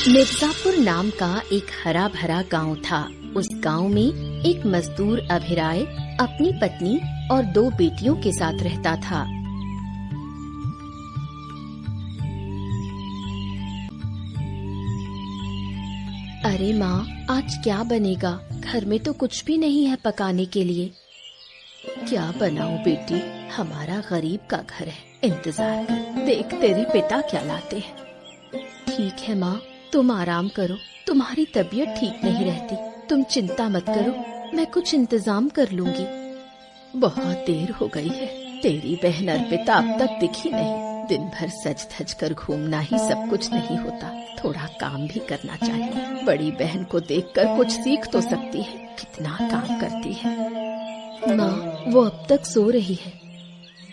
मिर्जापुर नाम का एक हरा भरा गांव था। उस गांव में एक मजदूर अभिराय अपनी पत्नी और 2 बेटियों के साथ रहता था। अरे माँ, आज क्या बनेगा? घर में तो कुछ भी नहीं है पकाने के लिए। क्या बनाऊं बेटी, हमारा गरीब का घर है, इंतजार कर, देख तेरे पिता क्या लाते हैं। ठीक है माँ, तुम आराम करो, तुम्हारी तबीयत ठीक नहीं रहती, तुम चिंता मत करो, मैं कुछ इंतजाम कर लूंगी। बहुत देर हो गई है, तेरी बहन अर्पिता अब तक दिखी नहीं। दिन भर सज धज कर घूमना ही सब कुछ नहीं होता, थोड़ा काम भी करना चाहिए। बड़ी बहन को देखकर कुछ सीख तो सकती है, कितना काम करती है। माँ, वो अब तक सो रही है।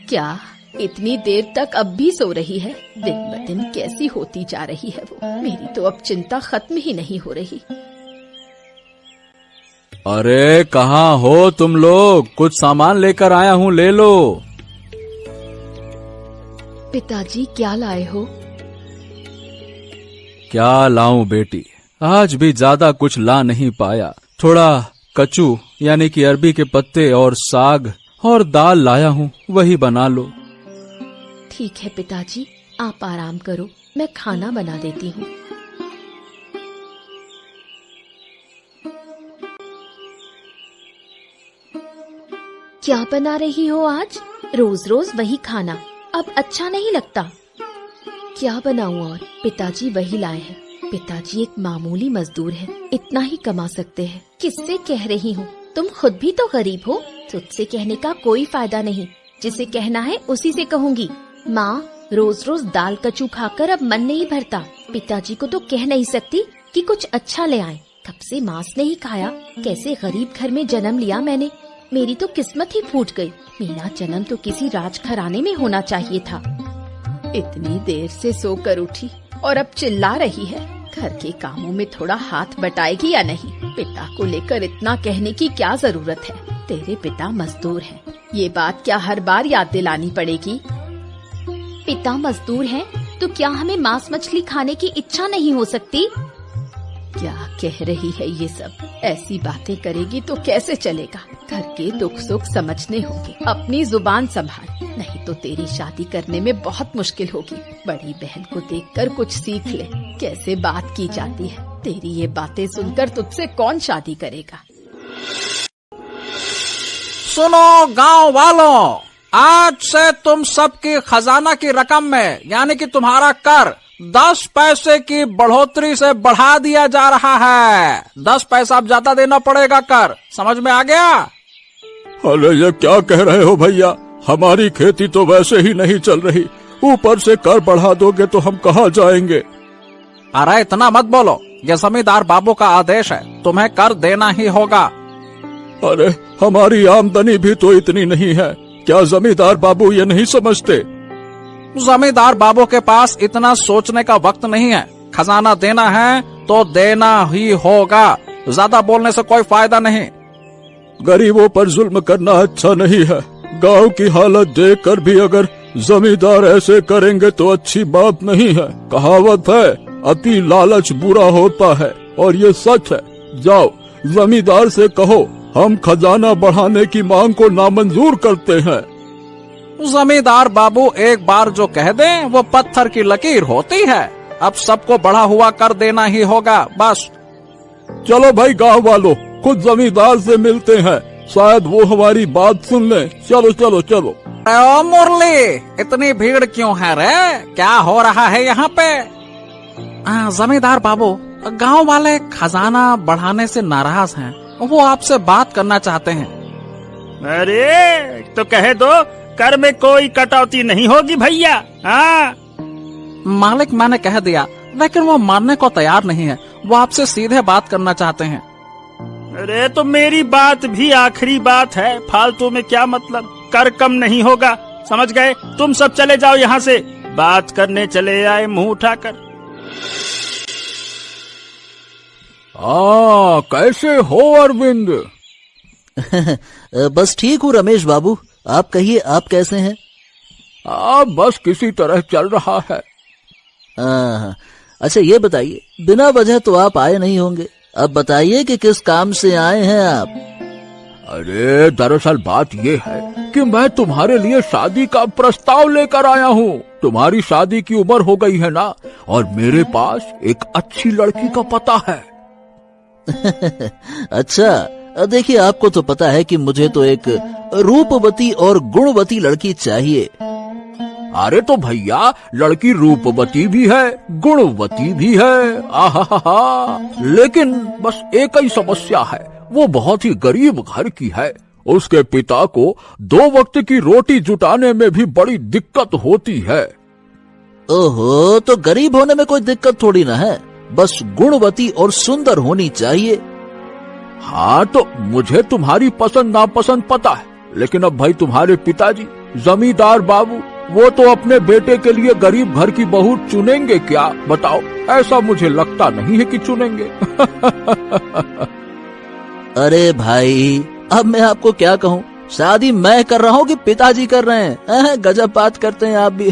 क्या इतनी देर तक अब भी सो रही है? दिन ब दिन कैसी होती जा रही है वो। मेरी तो अब चिंता खत्म ही नहीं हो रही। अरे कहाँ हो तुम लोग? कुछ सामान लेकर आया हूँ, ले लो। पिताजी क्या लाए हो? क्या लाऊं बेटी, आज भी ज्यादा कुछ ला नहीं पाया। थोड़ा कचू यानी कि अरबी के पत्ते और साग और दाल लाया हूँ, वही बना लो। ठीक है पिताजी, आप आराम करो, मैं खाना बना देती हूँ। क्या बना रही हो आज? रोज रोज वही खाना, अब अच्छा नहीं लगता। क्या बनाऊं और? पिताजी वही लाए हैं। पिताजी एक मामूली मजदूर है, इतना ही कमा सकते हैं। किससे कह रही हूँ, तुम खुद भी तो गरीब हो, तुझसे कहने का कोई फायदा नहीं। जिसे कहना है उसी से कहूंगी। माँ, रोज रोज दाल कचू खाकर अब मन नहीं भरता। पिताजी को तो कह नहीं सकती कि कुछ अच्छा ले आए। कब से मांस नहीं खाया। कैसे गरीब घर में जन्म लिया मैंने। मेरी तो किस्मत ही फूट गई। मेरा जन्म तो किसी राजघराने में होना चाहिए था। इतनी देर से सोकर उठी और अब चिल्ला रही है। घर के कामों में थोड़ा हाथ बटाएगी या नहीं? पिता को लेकर इतना कहने की क्या जरूरत है? तेरे पिता मजदूर हैं, ये बात क्या हर बार याद दिलानी पड़ेगी? पिता मजदूर हैं, तो क्या हमें मांस मछली खाने की इच्छा नहीं हो सकती? क्या कह रही है ये सब? ऐसी बातें करेगी तो कैसे चलेगा? घर के दुख सुख समझने होंगे। अपनी जुबान संभाल, नहीं तो तेरी शादी करने में बहुत मुश्किल होगी। बड़ी बहन को देखकर कुछ सीख ले, कैसे बात की जाती है। तेरी ये बातें सुनकर तुझसे कौन शादी करेगा? सुनो गांव वालों, आज से तुम सबकी खजाना की रकम में यानी कि तुम्हारा कर 10 पैसे की बढ़ोतरी से बढ़ा दिया जा रहा है। 10 पैसा अब ज्यादा देना पड़ेगा कर, समझ में आ गया? अरे ये क्या कह रहे हो भैया, हमारी खेती तो वैसे ही नहीं चल रही, ऊपर से कर बढ़ा दोगे तो हम कहाँ जाएंगे? अरे इतना मत बोलो, ये जमींदार बाबू का आदेश है, तुम्हें कर देना ही होगा। अरे हमारी आमदनी भी तो इतनी नहीं है, क्या जमींदार बाबू ये नहीं समझते? जमींदार बाबू के पास इतना सोचने का वक्त नहीं है। खजाना देना है तो देना ही होगा, ज्यादा बोलने से कोई फायदा नहीं। गरीबों पर जुल्म करना अच्छा नहीं है। गांव की हालत देखकर भी अगर जमींदार ऐसे करेंगे तो अच्छी बात नहीं है। कहावत है, अति लालच बुरा होता है, और ये सच है। जाओ जमींदार से कहो हम खजाना बढ़ाने की मांग को नामंजूर करते हैं। जमींदार बाबू एक बार जो कह दें वो पत्थर की लकीर होती है। अब सबको बढ़ा हुआ कर देना ही होगा बस। चलो भाई गांव वालों, खुद जमींदार से मिलते हैं, शायद वो हमारी बात सुन ले। चलो चलो चलो। ओ मुरली, इतनी भीड़ क्यों है रे? क्या हो रहा है यहाँ पे? जमींदार बाबू, गांव वाले खजाना बढ़ाने से नाराज हैं, वो आपसे बात करना चाहते हैं। अरे तो कहे दो, कर में कोई कटौती नहीं होगी भैया। हाँ मालिक, मैंने कह दिया, लेकिन वो मानने को तैयार नहीं है। वो आपसे सीधे बात करना चाहते हैं। अरे तो मेरी बात भी आखिरी बात है, फालतू में क्या मतलब? कर कम नहीं होगा, समझ गए? तुम सब चले जाओ यहाँ से, बात करने चले आए मुंह उठाकर। कैसे हो अरविंद? बस ठीक हूँ रमेश बाबू, आप कहिए, आप कैसे हैं? बस किसी तरह चल रहा है। अच्छा ये बताइए, बिना वजह तो आप आए नहीं होंगे। अब बताइए कि किस काम से आए हैं आप? अरे दरअसल बात ये है कि मैं तुम्हारे लिए शादी का प्रस्ताव लेकर आया हूँ। तुम्हारी शादी की उम्र हो गई है ना, और मेरे पास एक अच्छी लड़की का पता है। अच्छा, देखिए आपको तो पता है कि मुझे तो एक रूपवती और गुणवती लड़की चाहिए। अरे तो भैया, लड़की रूपवती भी है, गुणवती भी है, आहा, लेकिन बस एक ही समस्या है, वो बहुत ही गरीब घर की है। उसके पिता को 2 वक्त की रोटी जुटाने में भी बड़ी दिक्कत होती है। ओहो, तो गरीब होने में कोई दिक्कत थोड़ी ना है, बस गुणवती और सुंदर होनी चाहिए। हाँ, तो मुझे तुम्हारी पसंद नापसंद पता है, लेकिन अब भाई तुम्हारे पिताजी जमींदार बाबू, वो तो अपने बेटे के लिए गरीब घर की बहू चुनेंगे क्या? बताओ, ऐसा मुझे लगता नहीं है कि चुनेंगे। अरे भाई, अब मैं आपको क्या कहूँ, शादी मैं कर रहा हूँ कि पिताजी कर रहे हैं? गजब बात करते हैं आप भी।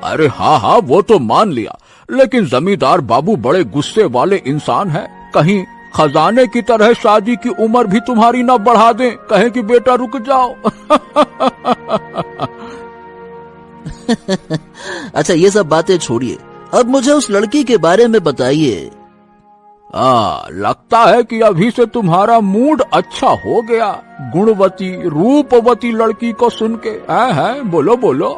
अरे हाँ, वो तो मान लिया, लेकिन जमींदार बाबू बड़े गुस्से वाले इंसान हैं। कहीं खजाने की तरह शादी की उम्र भी तुम्हारी ना बढ़ा दें, कहें कि बेटा रुक जाओ। अच्छा ये सब बातें छोड़िए, अब मुझे उस लड़की के बारे में बताइए। लगता है कि अभी से तुम्हारा मूड अच्छा हो गया गुणवती रूपवती लड़की को सुन के। हैं? बोलो बोलो।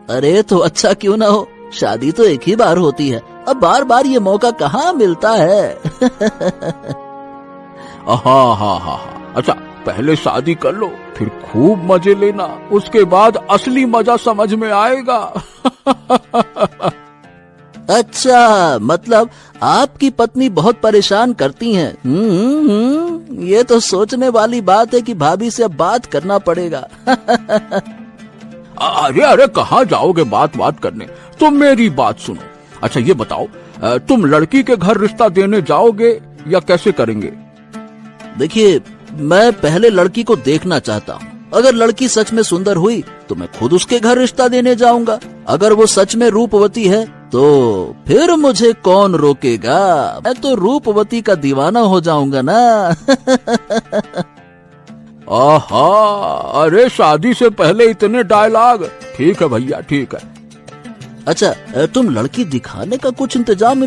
अरे तो अच्छा क्यों ना हो, शादी तो एक ही बार होती है, अब बार बार ये मौका कहाँ मिलता है। हाँ, अच्छा पहले शादी कर लो, फिर खूब मजे लेना, उसके बाद असली मजा समझ में आएगा। अच्छा, मतलब आपकी पत्नी बहुत परेशान करती हैं। ये तो सोचने वाली बात है कि भाभी से अब बात करना पड़ेगा। अरे कहाँ जाओगे बात करने, तुम मेरी बात सुनो। अच्छा ये बताओ, तुम लड़की के घर रिश्ता देने जाओगे या कैसे करेंगे? देखिए, मैं पहले लड़की को देखना चाहता हूँ। अगर लड़की सच में सुंदर हुई तो मैं खुद उसके घर रिश्ता देने जाऊंगा। अगर वो सच में रूपवती है तो फिर मुझे कौन रोकेगा, मैं तो रूपवती का दीवाना हो जाऊंगा ना। आहा, अरे शादी से पहले इतने डायलॉग। ठीक है भैया, ठीक है। अच्छा, तुम लड़की दिखाने का कुछ इंतजाम